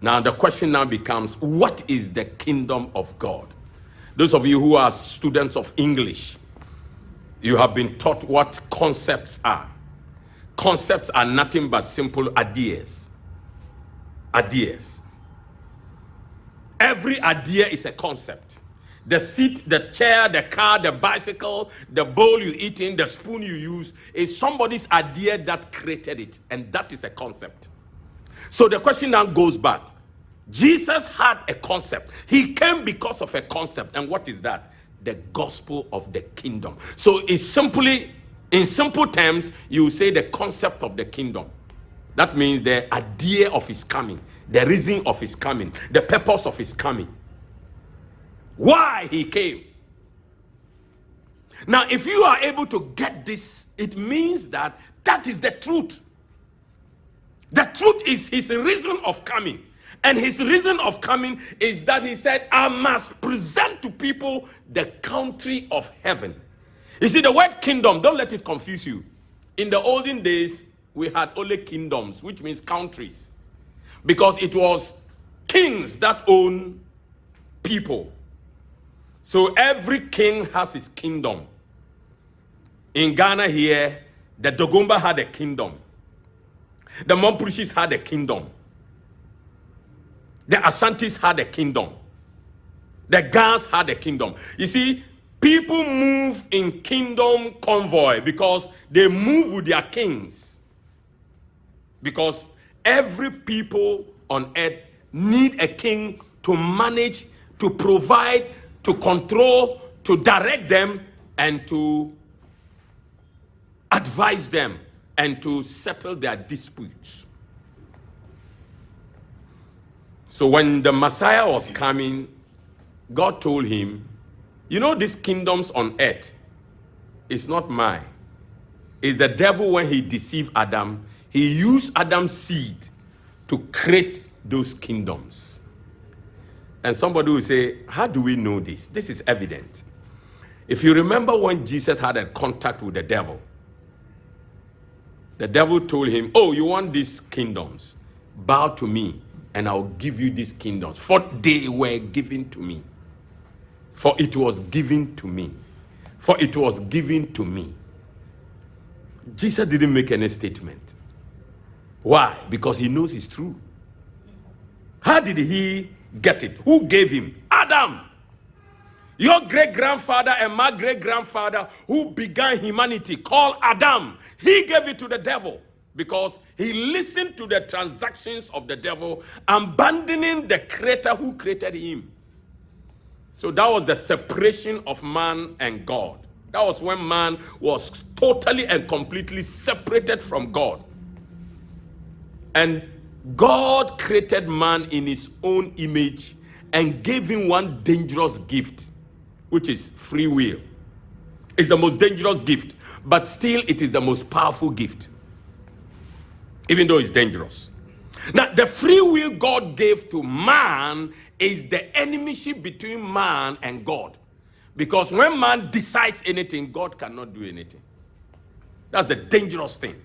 Now, the question now becomes, what is the kingdom of God? Those of you who are students of English, you have been taught what concepts are. Concepts are nothing but simple ideas. Ideas. Every idea is a concept. The seat, the chair, the car, the bicycle, the bowl you eat in, the spoon you use is somebody's idea that created it. And that is a concept. So the question now goes back. Jesus had a concept. He came because of a concept. And what is that? The gospel of the kingdom. So it's simply, in simple terms, you say the concept of the kingdom. That means the idea of his coming, the reason of his coming, the purpose of his coming. Why he came. Now, if you are able to get this, it means that that is the truth. The truth is his reason of coming. And his reason of coming is that he said, I must present to people the country of heaven. You see, the word kingdom, don't let it confuse you. In the olden days, we had only kingdoms, which means countries. Because it was kings that own people. So every king has his kingdom. In Ghana here, the Dogomba had a kingdom. The Mompushis had a kingdom. The Asantis had a kingdom. The Gans had a kingdom. You see, people move in kingdom convoy because they move with their kings. Because every people on earth need a king to manage, to provide, to control, to direct them, and to advise them, and to settle their disputes. So when the Messiah was coming, God told him, you know, these kingdoms on earth, it's not mine. It's the devil. When he deceived Adam, he used Adam's seed to create those kingdoms. And somebody will say, how do we know this? This is evident. If you remember when Jesus had a contact with the devil told him, oh, you want these kingdoms? Bow to me, and I'll give you these kingdoms. For they were given to me. For it was given to me. For it was given to me. Jesus didn't make any statement. Why? Because he knows it's true. How did he get it? Who gave him? Adam. Your great-grandfather and my great-grandfather who began humanity, called Adam, he gave it to the devil because he listened to the transactions of the devil, abandoning the creator who created him. So that was the separation of man and God. That was when man was totally and completely separated from God. And God created man in his own image and gave him one dangerous gift, which is free will. It's the most dangerous gift, but still it is the most powerful gift, even though it's dangerous. Now, the free will God gave to man is the enemyship between man and God. Because when man decides anything, God cannot do anything. That's the dangerous thing.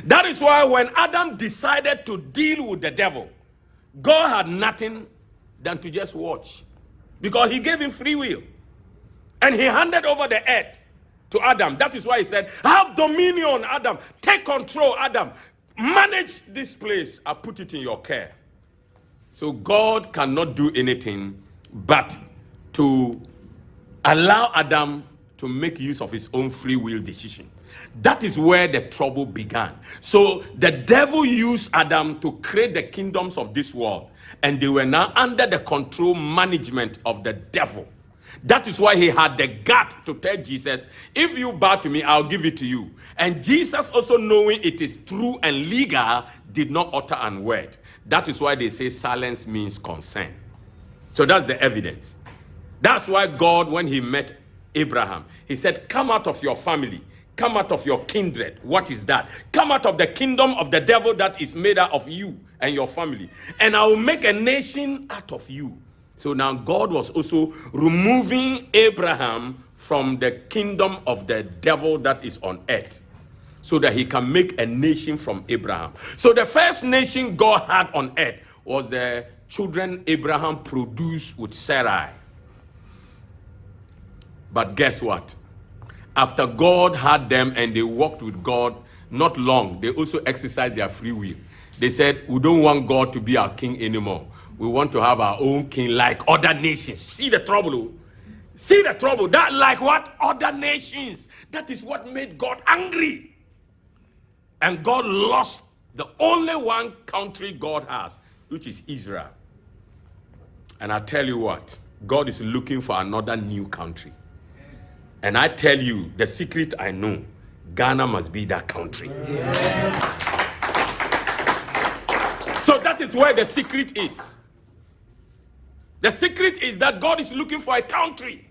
That is why when Adam decided to deal with the devil, God had nothing than to just watch. Because he gave him free will. And he handed over the earth to Adam. That is why he said, have dominion, Adam. Take control, Adam. Manage this place. I put it in your care. So God cannot do anything but to allow Adam to make use of his own free will decision. That is where the trouble began. So the devil used Adam to create the kingdoms of this world. And they were now under the control management of the devil. That is why he had the gut to tell Jesus, if you bow to me, I'll give it to you. And Jesus, also knowing it is true and legal, did not utter a word. That is why they say silence means consent. So that's the evidence. That's why God, when he met Abraham, he said, come out of your family. Come out of your kindred. What is that? Come out of the kingdom of the devil that is made out of you and your family. And I will make a nation out of you. So now God was also removing Abraham from the kingdom of the devil that is on earth, so that he can make a nation from Abraham. So the first nation God had on earth was the children Abraham produced with Sarai. But guess what? After God had them and they walked with God, not long, they also exercised their free will. They said, we don't want God to be our king anymore. We want to have our own king like other nations. See the trouble? See the trouble? That like what? Other nations. That is what made God angry. And God lost the only one country God has, which is Israel. And I tell you what, God is looking for another new country. And I tell you, the secret I know, Ghana must be that country. Yeah. So that is where the secret is. The secret is that God is looking for a country.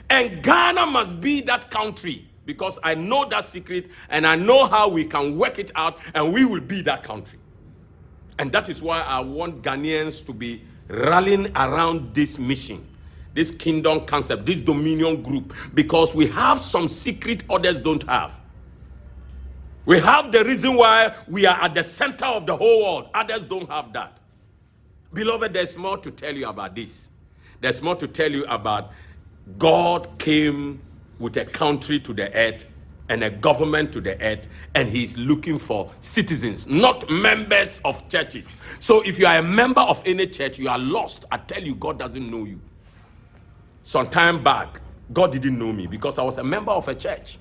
And Ghana must be that country. Because I know that secret and I know how we can work it out and we will be that country. And that is why I want Ghanaians to be rallying around this mission, this kingdom concept, this dominion group, because we have some secret others don't have. We have the reason why we are at the center of the whole world. Others don't have that. Beloved, there's more to tell you about this. There's more to tell you about God came with a country to the earth and a government to the earth, and he's looking for citizens, not members of churches. So if you are a member of any church, you are lost. I tell you, God doesn't know you. Some time back, God didn't know me because I was a member of a church.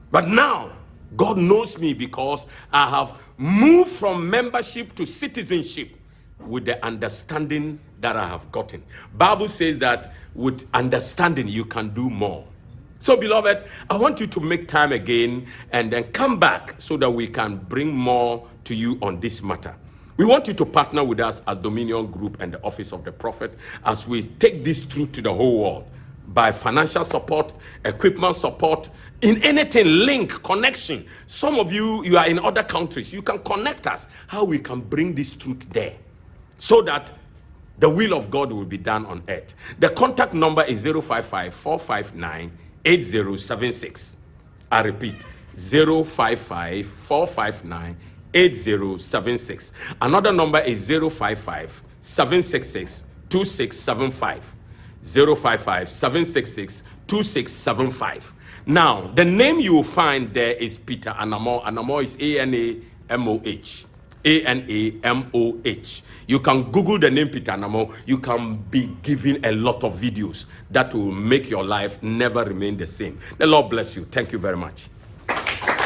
But now, God knows me because I have moved from membership to citizenship with the understanding that I have gotten. Bible says that with understanding, you can do more. So, beloved, I want you to make time again and then come back so that we can bring more to you on this matter. We want you to partner with us as Dominion Group and the Office of the Prophet as we take this truth to the whole world by financial support, equipment support, in anything, link, connection. Some of you, you are in other countries. You can connect us, how we can bring this truth there so that the will of God will be done on earth. The contact number is 055-459-8076. I repeat, 055-459-8076. Another number is 055-766-2675. 055-766-2675. Now, the name you will find there is Peter Anamoh. Anamoh is A-N-A-M-O-H. A-N-A-M-O-H. You can Google the name Peter Anamoh. You can be given a lot of videos that will make your life never remain the same. The Lord bless you. Thank you very much.